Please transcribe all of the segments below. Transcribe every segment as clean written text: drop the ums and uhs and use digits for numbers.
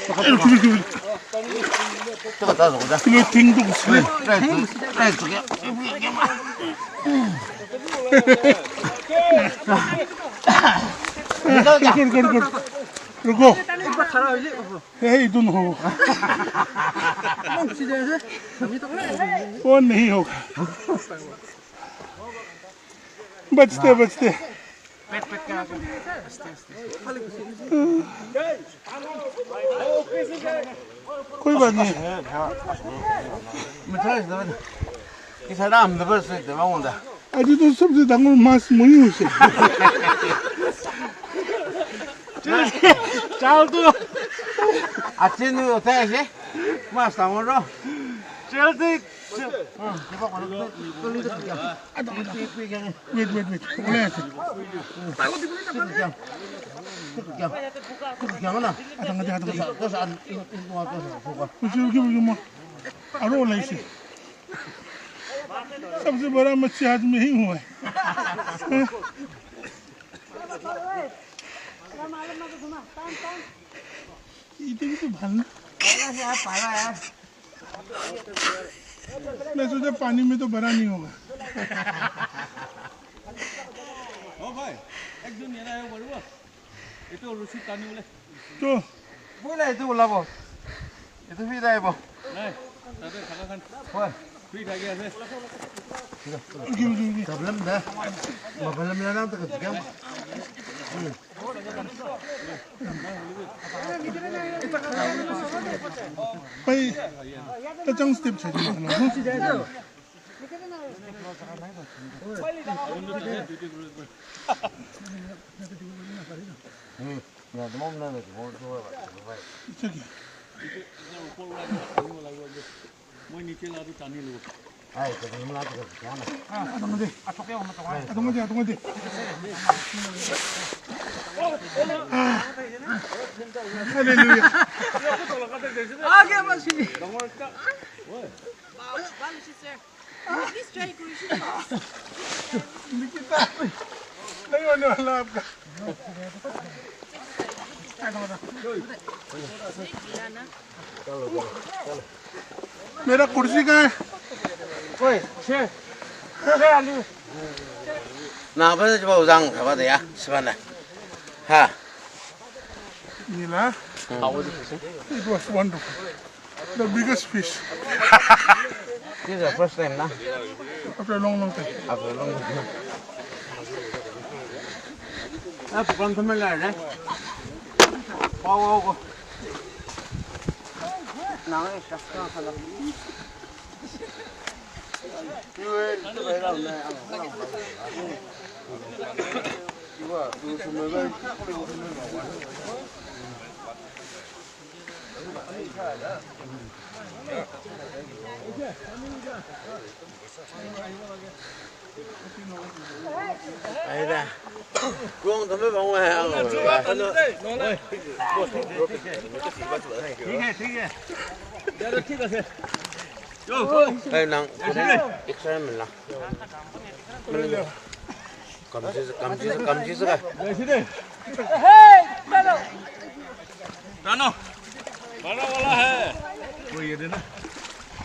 这个咋弄的？这个听懂是。来这个。रुको इधर हो वो नहीं होगा बचते बचते कोई बात नहीं अभी तो सबसे डांगो मांस मुही उसे चाल तू आचिन होता है ऐसे मस्त आमों रो चल तू वेट बोले ऐसे क्या ना तो साल कुछ माँ अरो लाइसे सबसे बड़ा मच्छी आज में ही हुआ है इतनी तो भालना मैं सोचा पानी में तो भरा नहीं होगा ओ भाई एक दिन ये ना है बड़ुआ ये तो रुचि तानी बोले तो बोले itu ulabo itu vida ibo नहीं तबे खाना खान Wah, फ्री खा गया है problem dah. Problem dah nak tak jam. भाई तचंग स्टेप चाहिए ना Ya, demam nak mau tu चलिए मैं नीचे ला दूं तानी लो Ay, problem nak tak jam. आतंग दे हालेलुया आ गया मछली Please try निकिता नहीं होने वाला आपका मेरा कुर्सी कहाँ है Woi, sih. Nah, apa coba udang apa tu ya? Sebenarnya. Ha. Nila How was it? it was wonderful the biggest fish This is the first time nah. after a long time After long time. Ah, bukan familiar dah. Wow. Nah, ini siapa kalau? Aida, Guang tụi mấy bông này ăn rồi. ठीक है Đây nặng, extra mình làm. Cầm chứ rồi. जानो बड़ा वाला है वो ये देना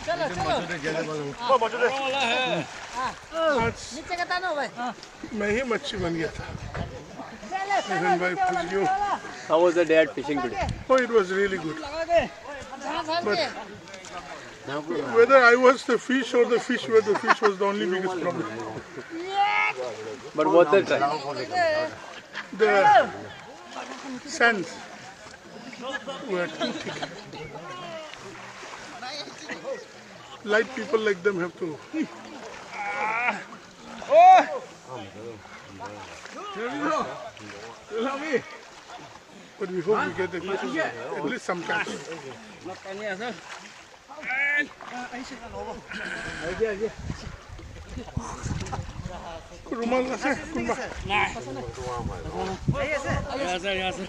चलो बड़ा वाला है नीचे का तानो भाई मैं ही मच्छी बन गया था Ethan भाई पूछ you How was the dad fishing today? oh it was really good but whether I was the fish or the fish were the fish was the only biggest problem But what the try? the sands were too thick light people like them have to but we hope we get at least some catch रुमाल আছে কোনবা यहाँ से